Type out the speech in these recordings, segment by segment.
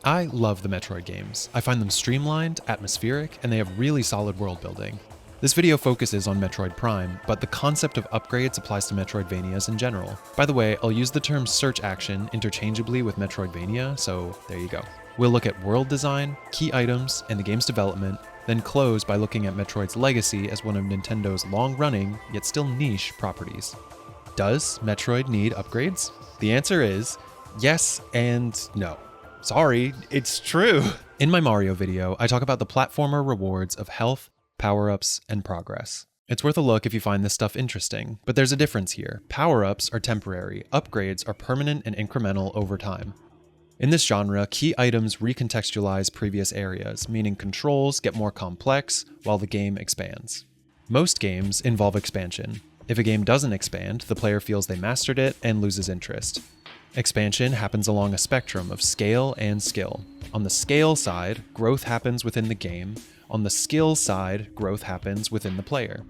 I love the Metroid games. I find them streamlined, atmospheric, and they have really solid world building. This video focuses on Metroid Prime, but the concept of upgrades applies to Metroidvanias in general. By the way, I'll use the term search action interchangeably with Metroidvania, so there you go. We'll look at world design, key items, and the game's development, then close by looking at Metroid's legacy as one of Nintendo's long-running, yet still niche properties. Does Metroid need upgrades? The answer is yes and no. Sorry, it's true. In my Mario video, I talk about the platformer rewards of health, power-ups, and progress. It's worth a look if you find this stuff interesting, but there's a difference here. Power-ups are temporary, upgrades are permanent and incremental over time. In this genre, key items recontextualize previous areas, meaning controls get more complex while the game expands. Most games involve expansion. If a game doesn't expand, the player feels they mastered it and loses interest. Expansion happens along a spectrum of scale and skill. On the scale side, growth happens within the game. On the skill side, growth happens within the player.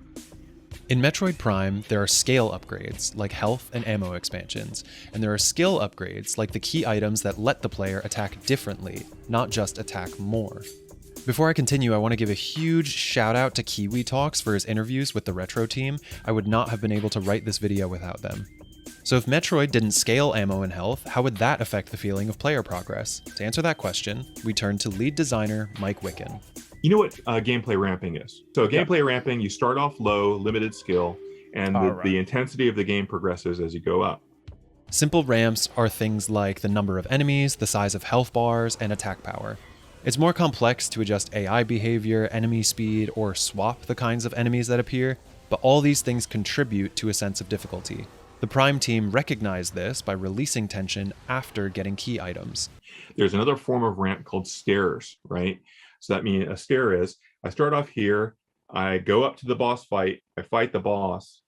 In Metroid Prime, there are scale upgrades, like health and ammo expansions, and there are skill upgrades, like the key items that let the player attack differently, not just attack more. Before I continue, I want to give a huge shout out to Kiwi Talks for his interviews with the Retro team. I would not have been able to write this video without them. So if Metroid didn't scale ammo and health, how would that affect the feeling of player progress? To answer that question, we turn to lead designer Mike Wicken. You know what gameplay ramping is? So gameplay ramping, you start off low, limited skill, and the intensity of the game progresses as you go up. Simple ramps are things like the number of enemies, the size of health bars, and attack power. It's more complex to adjust AI behavior, enemy speed, or swap the kinds of enemies that appear, but all these things contribute to a sense of difficulty. The Prime team recognized this by releasing tension after getting key items. There's another form of ramp called stairs, right? So that means a stair is, I start off here, I go up to the boss fight, I fight the boss,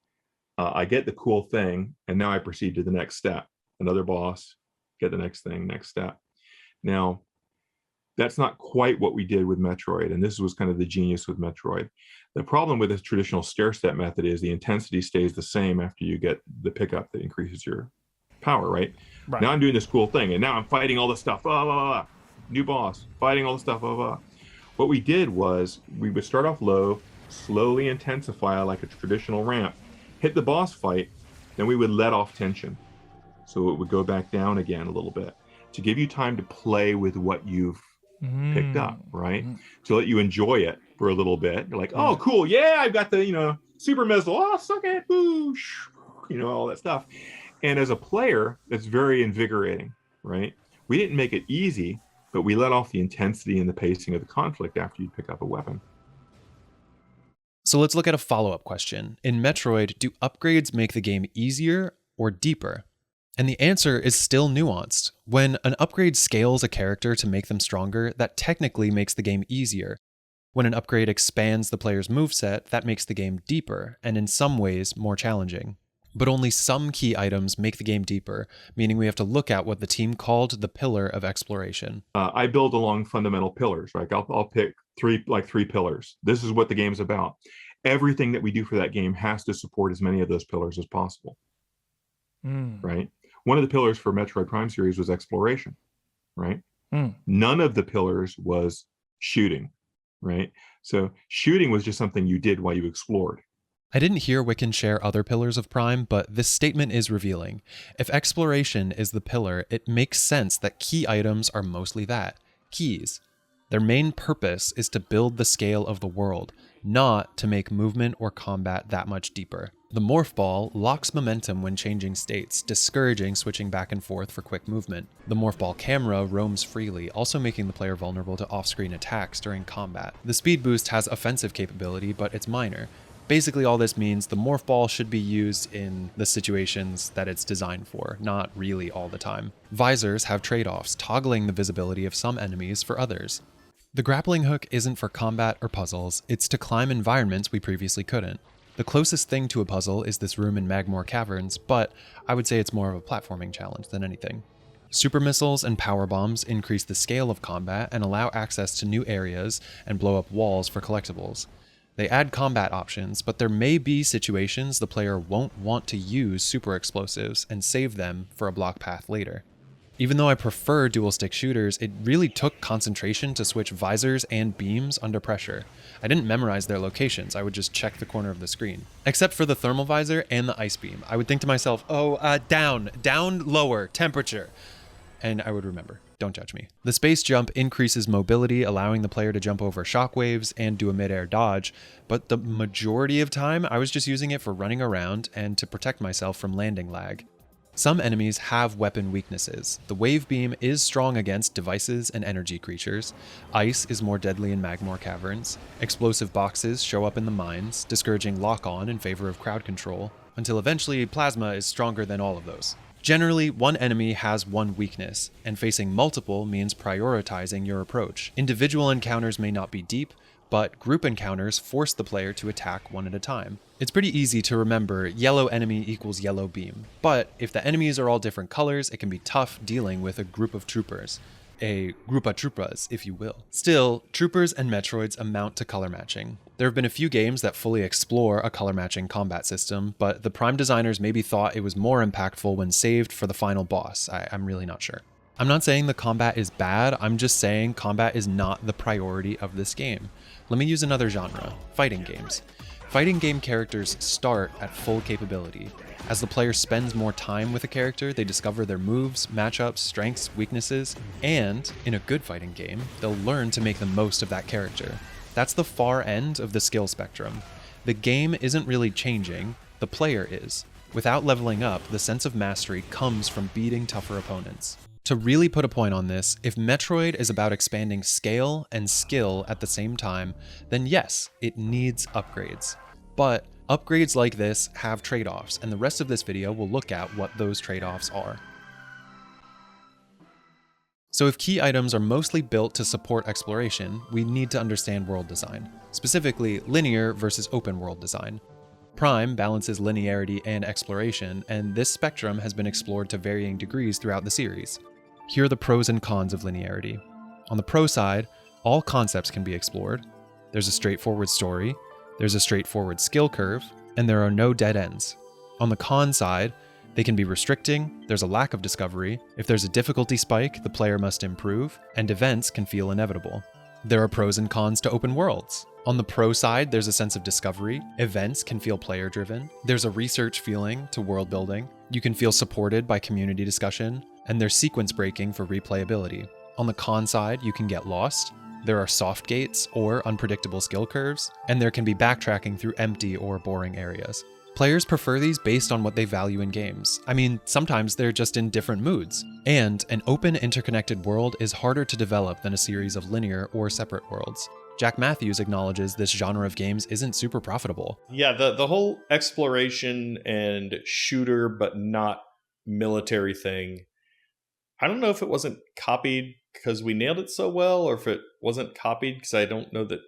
I get the cool thing, and now I proceed to the next step. Another boss, get the next thing, next step. Now, that's not quite what we did with Metroid, and this was kind of the genius with Metroid. The problem with this traditional stair-step method is the intensity stays the same after you get the pickup that increases your power, right? Now I'm doing this cool thing, and now I'm fighting all the stuff, new boss, fighting all the stuff, What we did was we would start off low, slowly intensify like a traditional ramp, hit the boss fight, then we would let off tension. So it would go back down again a little bit to give you time to play with what you've picked up, right? To let you enjoy it for a little bit. You're like, oh, cool. Yeah, I've got the, super missile. Oh, suck it. Boo. All that stuff. And as a player, it's very invigorating, right? We didn't make it easy, but we let off the intensity and the pacing of the conflict after you pick up a weapon. So let's look at a follow-up question. In Metroid, do upgrades make the game easier or deeper? And the answer is still nuanced. When an upgrade scales a character to make them stronger, that technically makes the game easier. When an upgrade expands the player's moveset, that makes the game deeper, and in some ways more challenging. But only some key items make the game deeper, meaning we have to look at what the team called the pillar of exploration. I build along fundamental pillars, right? I'll pick three pillars. This is what the game's about. Everything that we do for that game has to support as many of those pillars as possible, right? One of the pillars for Metroid Prime series was exploration, right? None of the pillars was shooting, right? So shooting was just something you did while you explored. I didn't hear Wicken share other pillars of Prime, but this statement is revealing. If exploration is the pillar, it makes sense that key items are mostly that, keys. Their main purpose is to build the scale of the world, not to make movement or combat that much deeper. The Morph Ball locks momentum when changing states, discouraging switching back and forth for quick movement. The Morph Ball camera roams freely, also making the player vulnerable to off-screen attacks during combat. The speed boost has offensive capability, but it's minor. Basically, all this means the Morph Ball should be used in the situations that it's designed for, not really all the time. Visors have trade-offs, toggling the visibility of some enemies for others. The grappling hook isn't for combat or puzzles, it's to climb environments we previously couldn't. The closest thing to a puzzle is this room in Magmoor Caverns, but I would say it's more of a platforming challenge than anything. Super missiles and power bombs increase the scale of combat and allow access to new areas and blow up walls for collectibles. They add combat options, but there may be situations the player won't want to use super explosives and save them for a block path later. Even though I prefer dual-stick shooters, it really took concentration to switch visors and beams under pressure. I didn't memorize their locations, I would just check the corner of the screen. Except for the thermal visor and the ice beam. I would think to myself, down, lower, temperature. And I would remember. Don't judge me. The space jump increases mobility, allowing the player to jump over shockwaves and do a mid-air dodge, but the majority of time I was just using it for running around and to protect myself from landing lag. Some enemies have weapon weaknesses. The wave beam is strong against devices and energy creatures. Ice is more deadly in Magmor caverns. Explosive boxes show up in the mines, discouraging lock-on in favor of crowd control, until eventually plasma is stronger than all of those. Generally, one enemy has one weakness, and facing multiple means prioritizing your approach. Individual encounters may not be deep, but group encounters force the player to attack one at a time. It's pretty easy to remember yellow enemy equals yellow beam, but if the enemies are all different colors, it can be tough dealing with a group of troopers. A grupa troopers, if you will. Still, troopers and Metroids amount to color matching. There have been a few games that fully explore a color matching combat system, but the Prime designers maybe thought it was more impactful when saved for the final boss. I'm really not sure. I'm not saying the combat is bad, I'm just saying combat is not the priority of this game. Let me use another genre, fighting games. Fighting game characters start at full capability. As the player spends more time with a character, they discover their moves, matchups, strengths, weaknesses, and, in a good fighting game, they'll learn to make the most of that character. That's the far end of the skill spectrum. The game isn't really changing, the player is. Without leveling up, the sense of mastery comes from beating tougher opponents. To really put a point on this, if Metroid is about expanding scale and skill at the same time, then yes, it needs upgrades. But upgrades like this have trade-offs, and the rest of this video will look at what those trade-offs are. So if key items are mostly built to support exploration, we need to understand world design, specifically linear versus open world design. Prime balances linearity and exploration, and this spectrum has been explored to varying degrees throughout the series. Here are the pros and cons of linearity. On the pro side, all concepts can be explored. There's a straightforward story, there's a straightforward skill curve, and there are no dead ends. On the con side, they can be restricting, there's a lack of discovery, if there's a difficulty spike, the player must improve, and events can feel inevitable. There are pros and cons to open worlds. On the pro side, there's a sense of discovery, events can feel player-driven, there's a research feeling to world building, you can feel supported by community discussion, and there's sequence breaking for replayability. On the con side, you can get lost, there are soft gates or unpredictable skill curves, and there can be backtracking through empty or boring areas. Players prefer these based on what they value in games. I mean, sometimes they're just in different moods. And an open, interconnected world is harder to develop than a series of linear or separate worlds. Jack Matthews acknowledges this genre of games isn't super profitable. Yeah, the whole exploration and shooter but not military thing, I don't know if it wasn't copied because we nailed it so well, or if it wasn't copied because I don't know that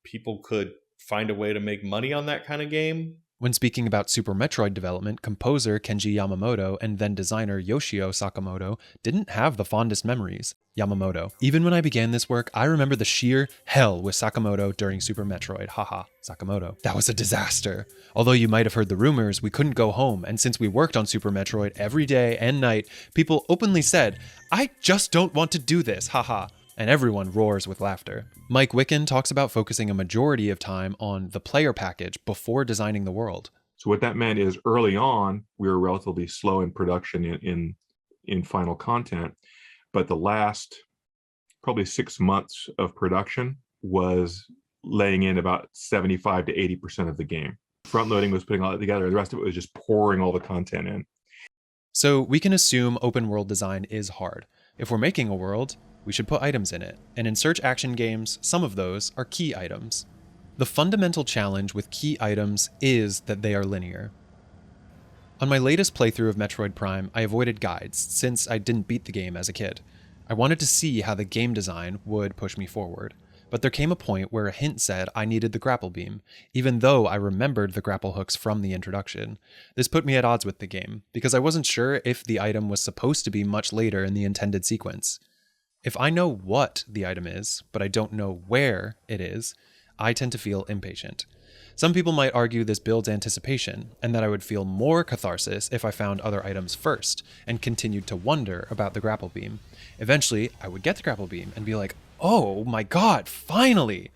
people could find a way to make money on that kind of game. When speaking about Super Metroid development, composer Kenji Yamamoto and then designer Yoshio Sakamoto didn't have the fondest memories. Yamamoto: even when I began this work, I remember the sheer hell with Sakamoto during Super Metroid. Haha. Sakamoto: that was a disaster. Although you might have heard the rumors, we couldn't go home, and since we worked on Super Metroid every day and night, people openly said, "I just don't want to do this, haha." And everyone roars with laughter. Mike Wicken talks about focusing a majority of time on the player package before designing the world. So what that meant is early on, we were relatively slow in production in final content, but the last probably 6 months of production was laying in about 75 to 80% of the game. Front loading was putting all that together. The rest of it was just pouring all the content in. So we can assume open world design is hard. If we're making a world, we should put items in it, and in search action games, some of those are key items. The fundamental challenge with key items is that they are linear. On my latest playthrough of Metroid Prime, I avoided guides, since I didn't beat the game as a kid. I wanted to see how the game design would push me forward, but there came a point where a hint said I needed the grapple beam, even though I remembered the grapple hooks from the introduction. This put me at odds with the game, because I wasn't sure if the item was supposed to be much later in the intended sequence. If I know what the item is, but I don't know where it is, I tend to feel impatient. Some people might argue this builds anticipation, and that I would feel more catharsis if I found other items first, and continued to wonder about the grapple beam. Eventually, I would get the grapple beam and be like, oh my god, finally!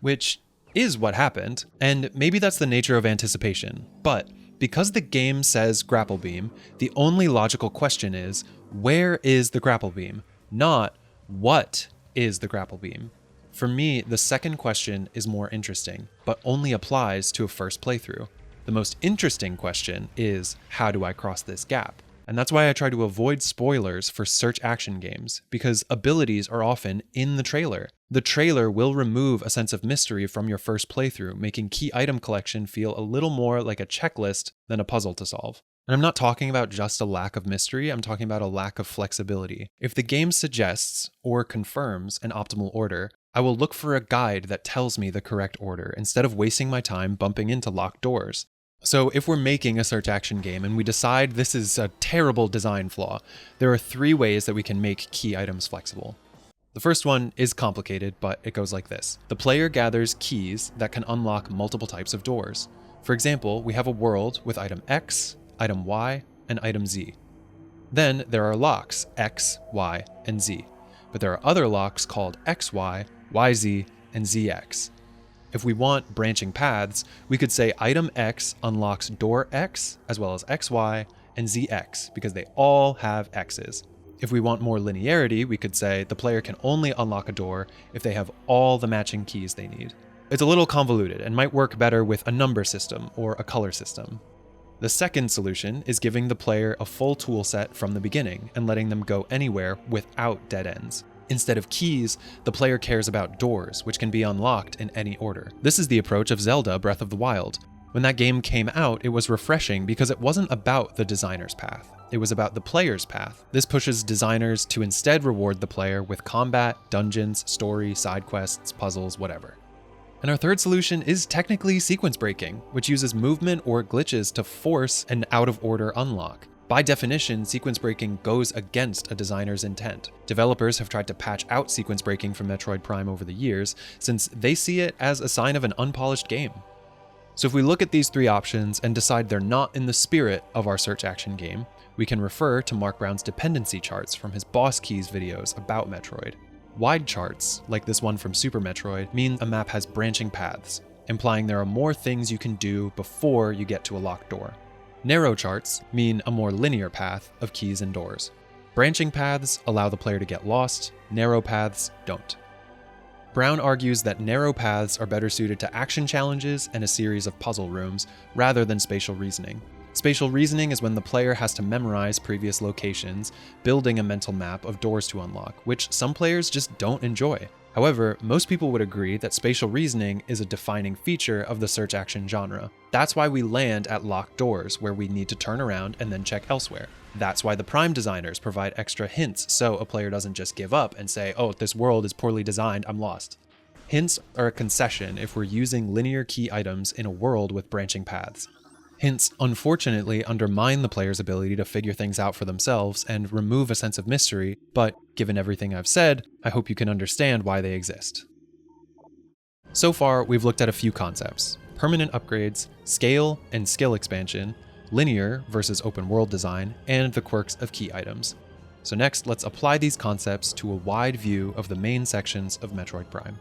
Which is what happened, and maybe that's the nature of anticipation, but because the game says grapple beam, the only logical question is, where is the grapple beam? Not, what is the grapple beam? For me, the second question is more interesting, but only applies to a first playthrough. The most interesting question is, how do I cross this gap? And that's why I try to avoid spoilers for search action games, because abilities are often in the trailer. The trailer will remove a sense of mystery from your first playthrough, making key item collection feel a little more like a checklist than a puzzle to solve. And I'm not talking about just a lack of mystery, I'm talking about a lack of flexibility. If the game suggests or confirms an optimal order, I will look for a guide that tells me the correct order instead of wasting my time bumping into locked doors. So if we're making a search action game and we decide this is a terrible design flaw, there are 3 ways that we can make key items flexible. The first one is complicated, but it goes like this. The player gathers keys that can unlock multiple types of doors. For example, we have a world with item X, item Y, and item Z. Then there are locks X, Y, and Z. But there are other locks called XY, YZ, and ZX. If we want branching paths, we could say item X unlocks door X as well as XY and ZX because they all have X's. If we want more linearity, we could say the player can only unlock a door if they have all the matching keys they need. It's a little convoluted and might work better with a number system or a color system. The second solution is giving the player a full tool set from the beginning and letting them go anywhere without dead ends. Instead of keys, the player cares about doors, which can be unlocked in any order. This is the approach of Zelda Breath of the Wild. When that game came out, it was refreshing because it wasn't about the designer's path. It was about the player's path. This pushes designers to instead reward the player with combat, dungeons, story, side quests, puzzles, whatever. And our third solution is technically sequence breaking, which uses movement or glitches to force an out-of-order unlock. By definition, sequence breaking goes against a designer's intent. Developers have tried to patch out sequence breaking from Metroid Prime over the years, since they see it as a sign of an unpolished game. So if we look at these 3 options and decide they're not in the spirit of our search action game, we can refer to Mark Brown's dependency charts from his Boss Keys videos about Metroid. Wide charts, like this one from Super Metroid, mean a map has branching paths, implying there are more things you can do before you get to a locked door. Narrow charts mean a more linear path of keys and doors. Branching paths allow the player to get lost, narrow paths don't. Brown argues that narrow paths are better suited to action challenges and a series of puzzle rooms, rather than spatial reasoning. Spatial reasoning is when the player has to memorize previous locations, building a mental map of doors to unlock, which some players just don't enjoy. However, most people would agree that spatial reasoning is a defining feature of the search action genre. That's why we land at locked doors, where we need to turn around and then check elsewhere. That's why the Prime designers provide extra hints so a player doesn't just give up and say, oh, this world is poorly designed, I'm lost. Hints are a concession if we're using linear key items in a world with branching paths. Hints, unfortunately, undermine the player's ability to figure things out for themselves and remove a sense of mystery, but given everything I've said, I hope you can understand why they exist. So far, we've looked at a few concepts: permanent upgrades, scale and skill expansion, linear versus open world design, and the quirks of key items. So next, let's apply these concepts to a wide view of the main sections of Metroid Prime.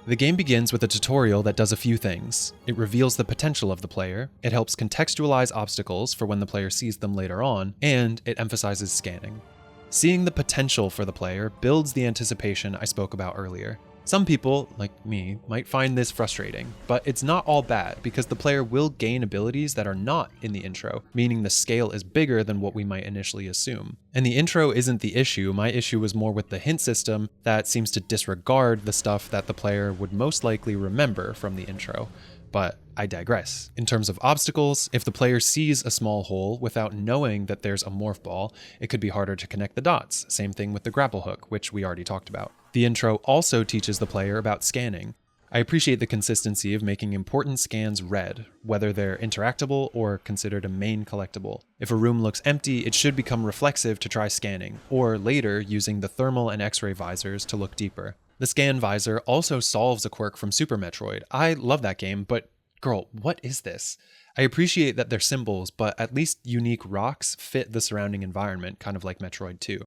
The game begins with a tutorial that does a few things. It reveals the potential of the player, it helps contextualize obstacles for when the player sees them later on, and it emphasizes scanning. Seeing the potential for the player builds the anticipation I spoke about earlier. Some people, like me, might find this frustrating, but it's not all bad because the player will gain abilities that are not in the intro, meaning the scale is bigger than what we might initially assume. And the intro isn't the issue, my issue was more with the hint system that seems to disregard the stuff that the player would most likely remember from the intro. But I digress. In terms of obstacles, if the player sees a small hole without knowing that there's a morph ball, it could be harder to connect the dots. Same thing with the grapple hook, which we already talked about. The intro also teaches the player about scanning. I appreciate the consistency of making important scans red, whether they're interactable or considered a main collectible. If a room looks empty, it should become reflexive to try scanning, or later using the thermal and X-ray visors to look deeper. The scan visor also solves a quirk from Super Metroid. I love that game, but Girl, what is this? I appreciate that they're symbols, but at least unique rocks fit the surrounding environment, kind of like Metroid 2.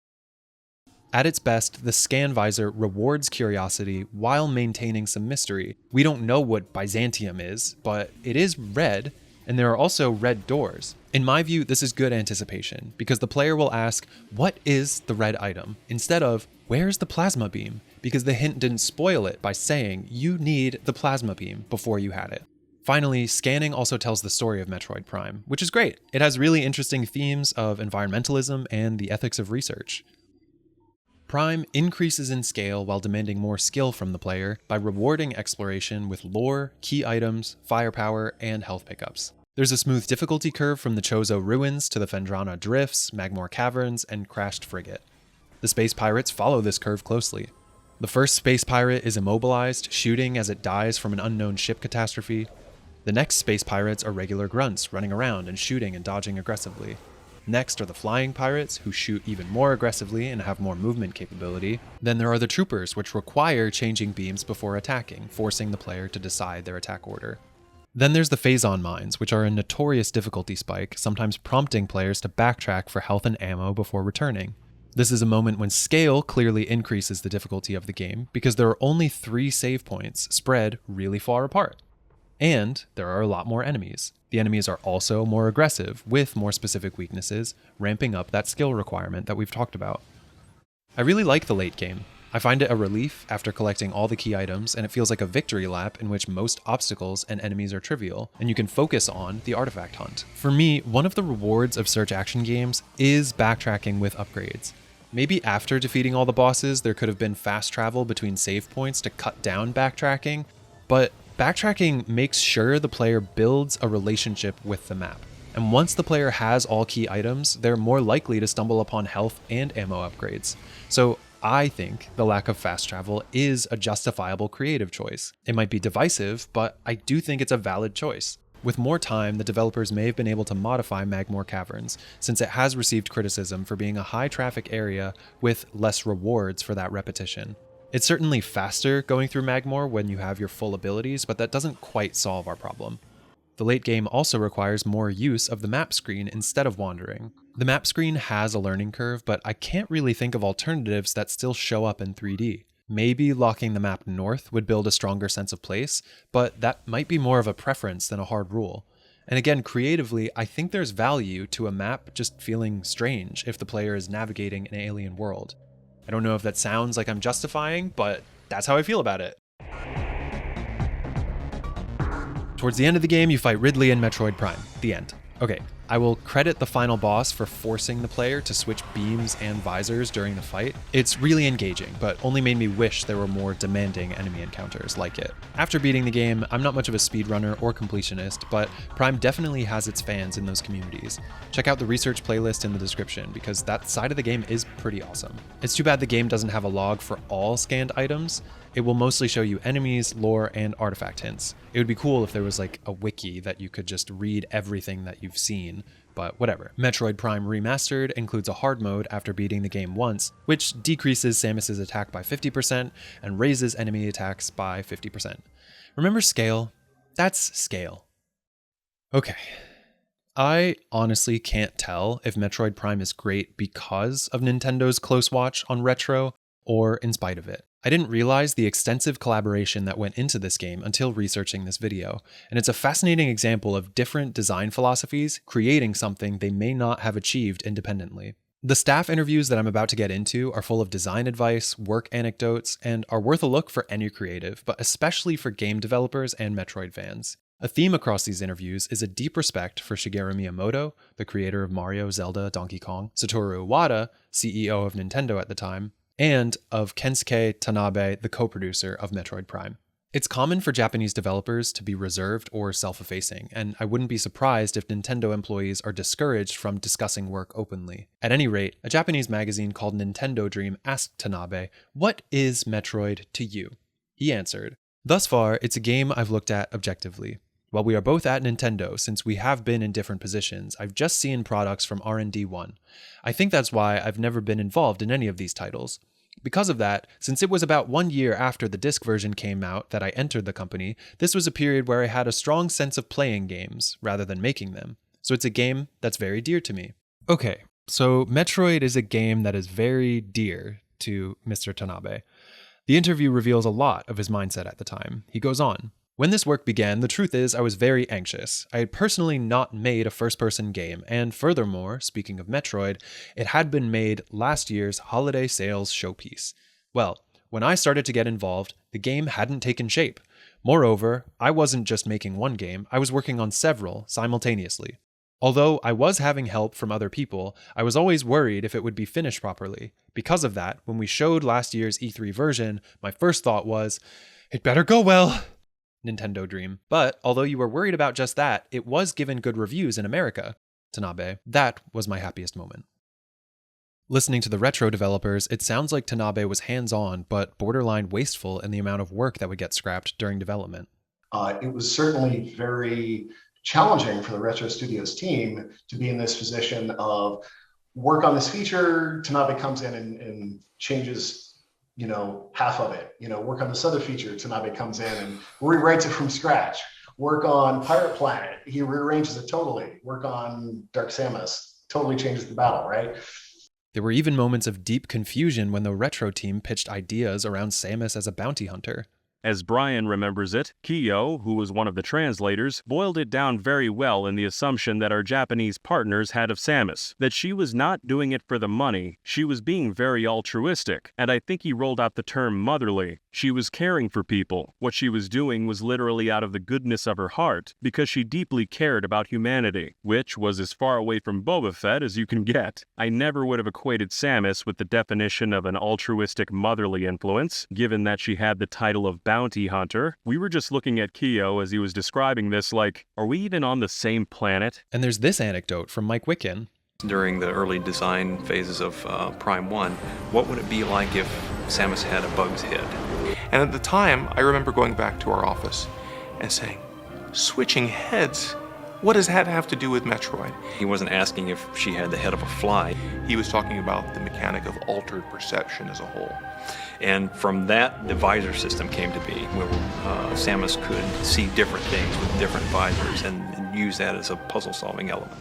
At its best, the scan visor rewards curiosity while maintaining some mystery. We don't know what Byzantium is, but it is red, and there are also red doors. In my view, this is good anticipation, because the player will ask, what is the red item? Instead of, where's the plasma beam? Because the hint didn't spoil it by saying, you need the plasma beam before you had it. Finally, scanning also tells the story of Metroid Prime, which is great. It has really interesting themes of environmentalism and the ethics of research. Prime increases in scale while demanding more skill from the player by rewarding exploration with lore, key items, firepower, and health pickups. There's a smooth difficulty curve from the Chozo Ruins to the Phendrana Drifts, Magmoor Caverns, and Crashed Frigate. The space pirates follow this curve closely. The first space pirate is immobilized, shooting as it dies from an unknown ship catastrophe. The next space pirates are regular grunts, running around and shooting and dodging aggressively. Next are the flying pirates, who shoot even more aggressively and have more movement capability. Then there are the troopers, which require changing beams before attacking, forcing the player to decide their attack order. Then there's the phazon mines, which are a notorious difficulty spike, sometimes prompting players to backtrack for health and ammo before returning. This is a moment when scale clearly increases the difficulty of the game, because there are only 3 save points spread really far apart. And there are a lot more enemies. The enemies are also more aggressive, with more specific weaknesses, ramping up that skill requirement that we've talked about. I really like the late game. I find it a relief after collecting all the key items, and it feels like a victory lap in which most obstacles and enemies are trivial, and you can focus on the artifact hunt. For me, one of the rewards of search action games is backtracking with upgrades. Maybe after defeating all the bosses, there could have been fast travel between save points to cut down backtracking, but backtracking makes sure the player builds a relationship with the map. And once the player has all key items, they're more likely to stumble upon health and ammo upgrades. So I think the lack of fast travel is a justifiable creative choice. It might be divisive, but I do think it's a valid choice. With more time, the developers may have been able to modify Magmoor Caverns, since it has received criticism for being a high traffic area with less rewards for that repetition. It's certainly faster going through Magmoor when you have your full abilities, but that doesn't quite solve our problem. The late game also requires more use of the map screen instead of wandering. The map screen has a learning curve, but I can't really think of alternatives that still show up in 3D. Maybe locking the map north would build a stronger sense of place, but that might be more of a preference than a hard rule. And again, creatively, I think there's value to a map just feeling strange if the player is navigating an alien world. I don't know if that sounds like I'm justifying, but that's how I feel about it. Towards the end of the game, you fight Ridley in Metroid Prime. The end. Okay, I will credit the final boss for forcing the player to switch beams and visors during the fight. It's really engaging, but only made me wish there were more demanding enemy encounters like it. After beating the game, I'm not much of a speedrunner or completionist, but Prime definitely has its fans in those communities. Check out the research playlist in the description, because that side of the game is pretty awesome. It's too bad the game doesn't have a log for all scanned items. It will mostly show you enemies, lore, and artifact hints. It would be cool if there was like a wiki that you could just read everything that you've seen, but whatever. Metroid Prime Remastered includes a hard mode after beating the game once, which decreases Samus's attack by 50% and raises enemy attacks by 50%. Remember scale? That's scale. Okay. I honestly can't tell if Metroid Prime is great because of Nintendo's close watch on retro or in spite of it. I didn't realize the extensive collaboration that went into this game until researching this video, and it's a fascinating example of different design philosophies creating something they may not have achieved independently. The staff interviews that I'm about to get into are full of design advice, work anecdotes, and are worth a look for any creative, but especially for game developers and Metroid fans. A theme across these interviews is a deep respect for Shigeru Miyamoto, the creator of Mario, Zelda, Donkey Kong, Satoru Iwata, CEO of Nintendo at the time, and of Kensuke Tanabe, the co-producer of Metroid Prime. It's common for Japanese developers to be reserved or self-effacing, and I wouldn't be surprised if Nintendo employees are discouraged from discussing work openly. At any rate, a Japanese magazine called Nintendo Dream asked Tanabe, "What is Metroid to you?" He answered, "Thus far, it's a game I've looked at objectively. While we are both at Nintendo, since we have been in different positions, I've just seen products from R&D 1. I think that's why I've never been involved in any of these titles. Because of that, since it was about 1 year after the disc version came out that I entered the company, this was a period where I had a strong sense of playing games rather than making them. So it's a game that's very dear to me. Okay, so Metroid is a game that is very dear to Mr. Tanabe. The interview reveals a lot of his mindset at the time. He goes on, "When this work began, the truth is I was very anxious. I had personally not made a first-person game, and furthermore, speaking of Metroid, it had been made last year's holiday sales showpiece. Well, when I started to get involved, the game hadn't taken shape. Moreover, I wasn't just making one game, I was working on several simultaneously. Although I was having help from other people, I was always worried if it would be finished properly. Because of that, when we showed last year's E3 version, my first thought was, it better go well. Nintendo dream. But although you were worried about just that, it was given good reviews in America. Tanabe. That was my happiest moment." Listening to the Retro developers, it sounds like Tanabe was hands-on, but borderline wasteful in the amount of work that would get scrapped during development. It was certainly very challenging for the Retro Studios team to be in this position of work on this feature. Tanabe comes in and changes, half of it. Work on this other feature. Tanabe comes in and rewrites it from scratch. Work on Pirate Planet. He rearranges it totally. Work on Dark Samus. Totally changes the battle, right? There were even moments of deep confusion when the Retro team pitched ideas around Samus as a bounty hunter. As Brian remembers it, Kiyo, who was one of the translators, boiled it down very well in the assumption that our Japanese partners had of Samus, that she was not doing it for the money, she was being very altruistic, and I think he rolled out the term motherly. She was caring for people. What she was doing was literally out of the goodness of her heart, because she deeply cared about humanity, which was as far away from Boba Fett as you can get. I never would have equated Samus with the definition of an altruistic motherly influence, given that she had the title of bounty hunter. We were just looking at Kiyo as he was describing this like, are we even on the same planet? And there's this anecdote from Mike Wicken. During the early design phases of Prime 1, what would it be like if Samus had a bug's head? And at the time, I remember going back to our office and saying, switching heads? What does that have to do with Metroid? He wasn't asking if she had the head of a fly. He was talking about the mechanic of altered perception as a whole. And from that, the visor system came to be, where Samus could see different things with different visors and use that as a puzzle-solving element.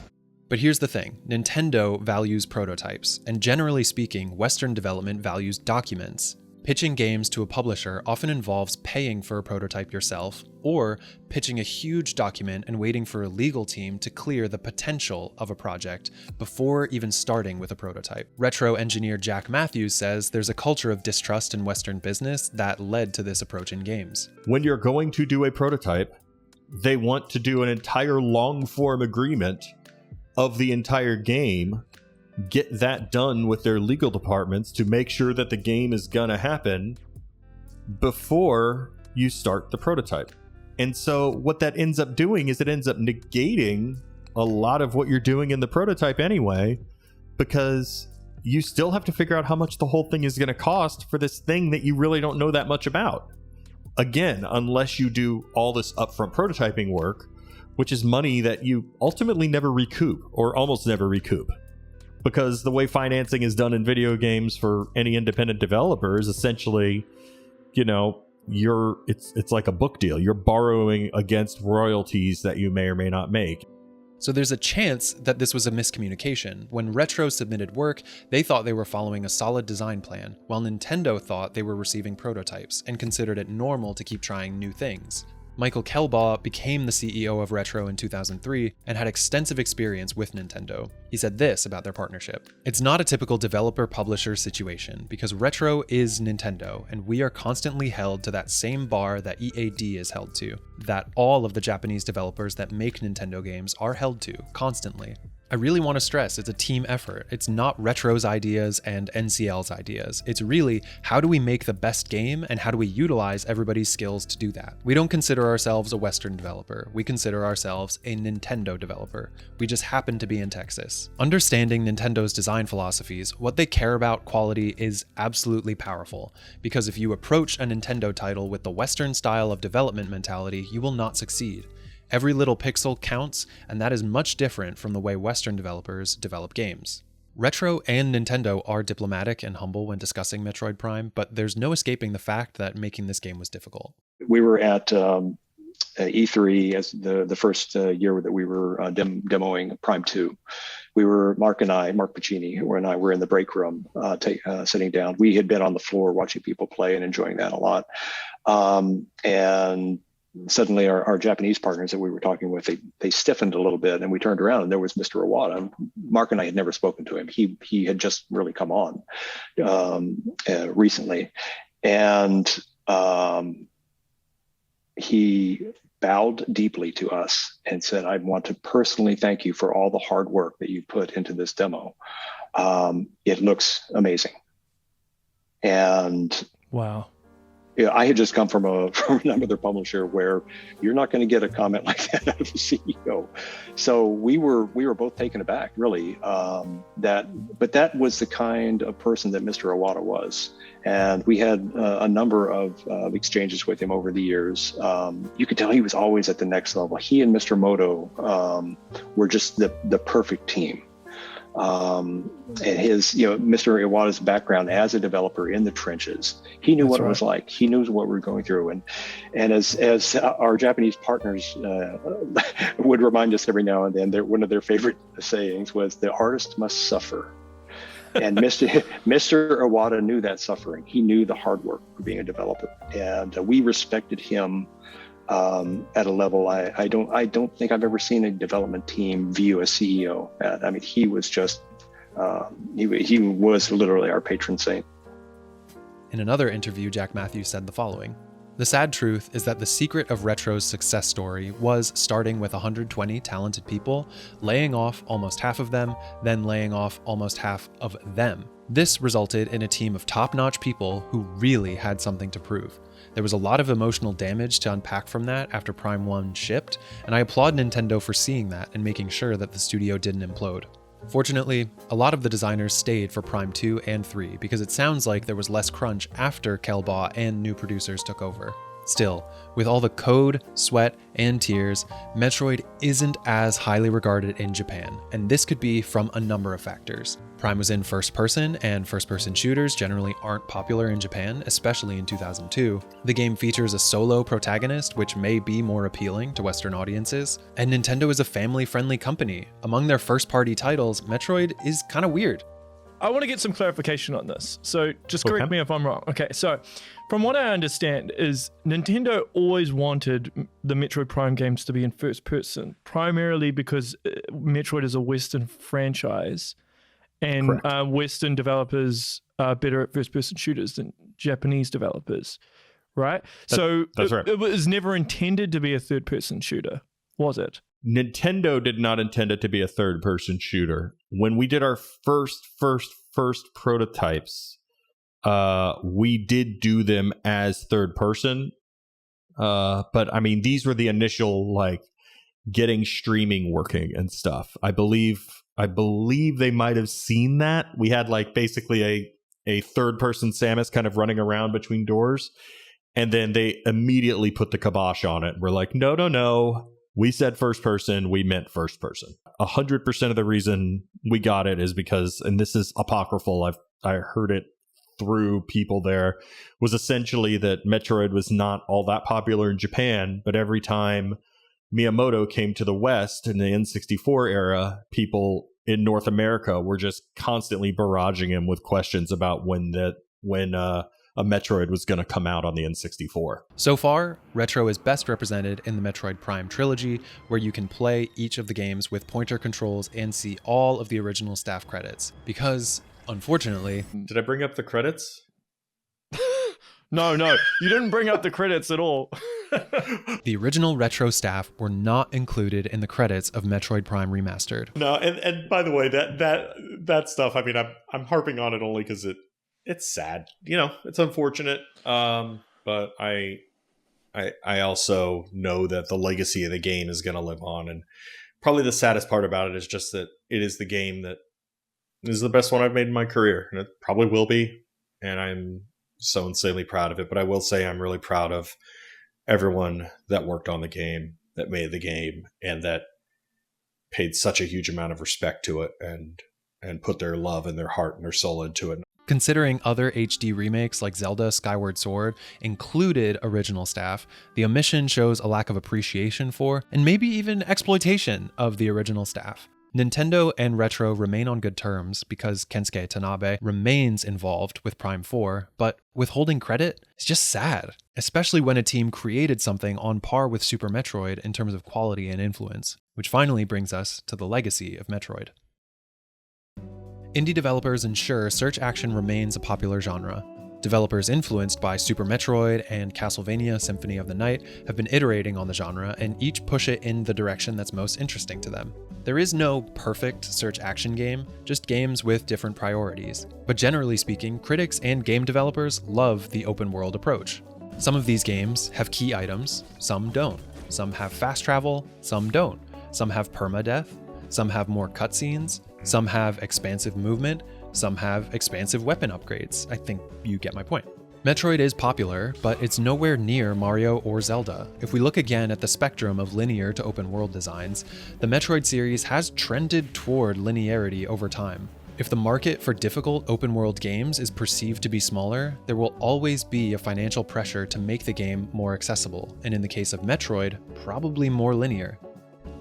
But here's the thing, Nintendo values prototypes, and generally speaking, Western development values documents. Pitching games to a publisher often involves paying for a prototype yourself, or pitching a huge document and waiting for a legal team to clear the potential of a project before even starting with a prototype. Retro engineer Jack Matthews says there's a culture of distrust in Western business that led to this approach in games. When you're going to do a prototype, they want to do an entire long-form agreement of the entire game, get that done with their legal departments to make sure that the game is gonna happen before you start the prototype. And so what that ends up doing is it ends up negating a lot of what you're doing in the prototype anyway, because you still have to figure out how much the whole thing is going to cost for this thing that you really don't know that much about. Again, unless you do all this upfront prototyping work, which is money that you ultimately never recoup, or almost never recoup. Because the way financing is done in video games for any independent developer is essentially, it's like a book deal. You're borrowing against royalties that you may or may not make. So there's a chance that this was a miscommunication. When Retro submitted work, they thought they were following a solid design plan, while Nintendo thought they were receiving prototypes and considered it normal to keep trying new things. Michael Kelbaugh became the CEO of Retro in 2003 and had extensive experience with Nintendo. He said this about their partnership. It's not a typical developer-publisher situation because Retro is Nintendo, and we are constantly held to that same bar that EAD is held to, that all of the Japanese developers that make Nintendo games are held to, constantly. I really want to stress it's a team effort. It's not Retro's ideas and NCL's ideas. It's really, how do we make the best game and how do we utilize everybody's skills to do that? We don't consider ourselves a Western developer. We consider ourselves a Nintendo developer. We just happen to be in Texas. Understanding Nintendo's design philosophies, what they care about quality is absolutely powerful, because if you approach a Nintendo title with the Western style of development mentality, you will not succeed. Every little pixel counts, and that is much different from the way Western developers develop games. Retro and Nintendo are diplomatic and humble when discussing Metroid Prime, but there's no escaping the fact that making this game was difficult. We were at E3 as the first year that we were demoing Prime 2. We were, Mark Pacini, who and I were in the break room sitting down. We had been on the floor watching people play and enjoying that a lot. And suddenly our Japanese partners that we were talking with, they stiffened a little bit, and we turned around and there was Mr. Iwata. Mark and I had never spoken to him. He had just really come on recently. And he bowed deeply to us and said, "I want to personally thank you for all the hard work that you put into this demo. It looks amazing." And wow. Yeah, I had just come from another publisher where you're not going to get a comment like that out of the CEO. So we were both taken aback, really. But that was the kind of person that Mr. Iwata was, and we had a number of exchanges with him over the years. You could tell he was always at the next level. He and Mr. Moto were just the perfect team. And his, Mr. Iwata's background as a developer in the trenches, he knew what it was like. He knew what we were going through, and as our Japanese partners would remind us every now and then, one of their favorite sayings was, "The artist must suffer." And Mr. Iwata knew that suffering. He knew the hard work of being a developer, and we respected him at a level I don't think I've ever seen a development team view a CEO at. I mean, he was just he was literally our patron saint. In another interview, Jack Matthews said the following: "The sad truth is that the secret of Retro's success story was starting with 120 talented people, laying off almost half of them, then laying off almost half of them. This resulted in a team of top-notch people who really had something to prove. There was a lot of emotional damage to unpack from that after Prime 1 shipped, and I applaud Nintendo for seeing that and making sure that the studio didn't implode. Fortunately, a lot of the designers stayed for Prime 2 and 3 because it sounds like there was less crunch after Kel Baugh and new producers took over. Still, with all the code, sweat, and tears, Metroid isn't as highly regarded in Japan, and this could be from a number of factors. Prime was in first person, and first-person shooters generally aren't popular in Japan, especially in 2002. The game features a solo protagonist, which may be more appealing to Western audiences, and Nintendo is a family-friendly company. Among their first-party titles, Metroid is kind of weird." I want to get some clarification on this. So just correct me if I'm wrong. Okay, so from what I understand is Nintendo always wanted the Metroid Prime games to be in first person, primarily because Metroid is a Western franchise, and Western developers are better at first person shooters than Japanese developers, right? That's right. It was never intended to be a third person shooter, was it? Nintendo did not intend it to be a third-person shooter. When we did our first prototypes, we did do them as third-person. But I mean, these were the initial getting streaming working and stuff. I believe they might have seen that. We had basically a third-person Samus kind of running around between doors, and then they immediately put the kibosh on it. We're like, no. We said first person, we meant first person. 100% of the reason we got it is because, and this is apocryphal, I heard it through people there, was essentially that Metroid was not all that popular in Japan, but every time Miyamoto came to the West in the N64 era, people in North America were just constantly barraging him with questions about when a Metroid was going to come out on the N64. So far, Retro is best represented in the Metroid Prime trilogy, where you can play each of the games with pointer controls and see all of the original staff credits. Because, unfortunately... Did I bring up the credits? No, you didn't bring up the credits at all. The original Retro staff were not included in the credits of Metroid Prime Remastered. No, and by the way, that stuff, I mean, I'm harping on it only because it's sad, it's unfortunate. But I also know that the legacy of the game is going to live on. And probably the saddest part about it is just that it is the game that is the best one I've made in my career. And it probably will be. And I'm so insanely proud of it. But I will say I'm really proud of everyone that worked on the game, that made the game, and that paid such a huge amount of respect to it. And and put their love and their heart and their soul into it. Considering other HD remakes like Zelda Skyward Sword included original staff, the omission shows a lack of appreciation for, and maybe even exploitation of the original staff. Nintendo and Retro remain on good terms because Kensuke Tanabe remains involved with Prime 4, but withholding credit is just sad, especially when a team created something on par with Super Metroid in terms of quality and influence, which finally brings us to the legacy of Metroid. Indie developers ensure search action remains a popular genre. Developers influenced by Super Metroid and Castlevania Symphony of the Night have been iterating on the genre and each push it in the direction that's most interesting to them. There is no perfect search action game, just games with different priorities. But generally speaking, critics and game developers love the open world approach. Some of these games have key items, some don't. Some have fast travel, some don't. Some have permadeath, some have more cutscenes, some have expansive movement, some have expansive weapon upgrades. I think you get my point. Metroid is popular, but it's nowhere near Mario or Zelda. If we look again at the spectrum of linear to open world designs, the Metroid series has trended toward linearity over time. If the market for difficult open world games is perceived to be smaller, there will always be a financial pressure to make the game more accessible, and in the case of Metroid, probably more linear.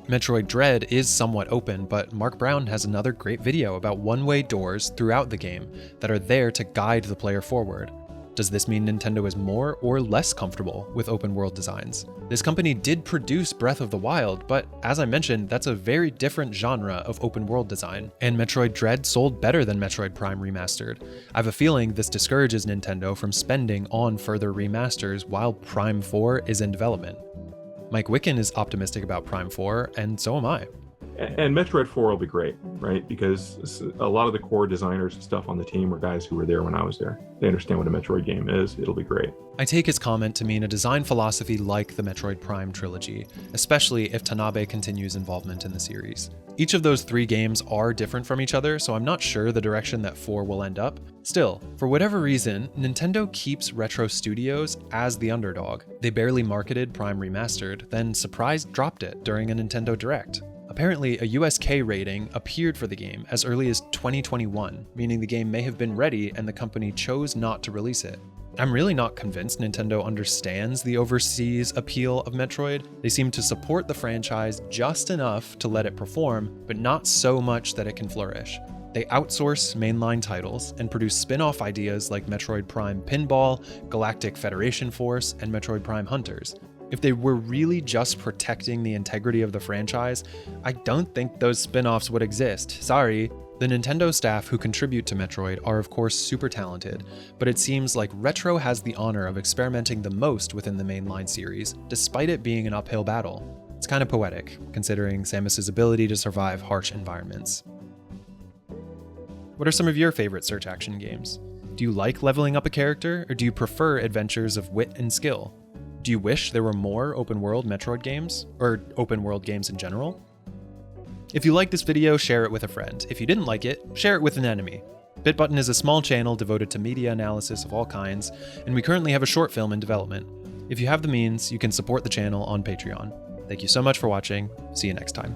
Metroid Dread is somewhat open, but Mark Brown has another great video about one-way doors throughout the game that are there to guide the player forward. Does this mean Nintendo is more or less comfortable with open world designs? This company did produce Breath of the Wild, but as I mentioned, that's a very different genre of open world design, and Metroid Dread sold better than Metroid Prime Remastered. I have a feeling this discourages Nintendo from spending on further remasters while Prime 4 is in development. Mike Wicken is optimistic about Prime 4, and so am I. And Metroid 4 will be great, right? Because a lot of the core designers and stuff on the team were guys who were there when I was there. They understand what a Metroid game is. It'll be great. I take his comment to mean a design philosophy like the Metroid Prime trilogy, especially if Tanabe continues involvement in the series. Each of those three games are different from each other, so I'm not sure the direction that 4 will end up. Still, for whatever reason, Nintendo keeps Retro Studios as the underdog. They barely marketed Prime Remastered, then surprise dropped it during a Nintendo Direct. Apparently, a USK rating appeared for the game as early as 2021, meaning the game may have been ready and the company chose not to release it. I'm really not convinced Nintendo understands the overseas appeal of Metroid. They seem to support the franchise just enough to let it perform, but not so much that it can flourish. They outsource mainline titles and produce spin-off ideas like Metroid Prime Pinball, Galactic Federation Force, and Metroid Prime Hunters. If they were really just protecting the integrity of the franchise, I don't think those spin-offs would exist. Sorry. The Nintendo staff who contribute to Metroid are of course super talented, but it seems like Retro has the honor of experimenting the most within the mainline series, despite it being an uphill battle. It's kind of poetic, considering Samus's ability to survive harsh environments. What are some of your favorite search action games? Do you like leveling up a character, or do you prefer adventures of wit and skill? Do you wish there were more open world Metroid games, or open world games in general? If you liked this video, share it with a friend. If you didn't like it, share it with an enemy. Bitbutton is a small channel devoted to media analysis of all kinds, and we currently have a short film in development. If you have the means, you can support the channel on Patreon. Thank you so much for watching. See you next time.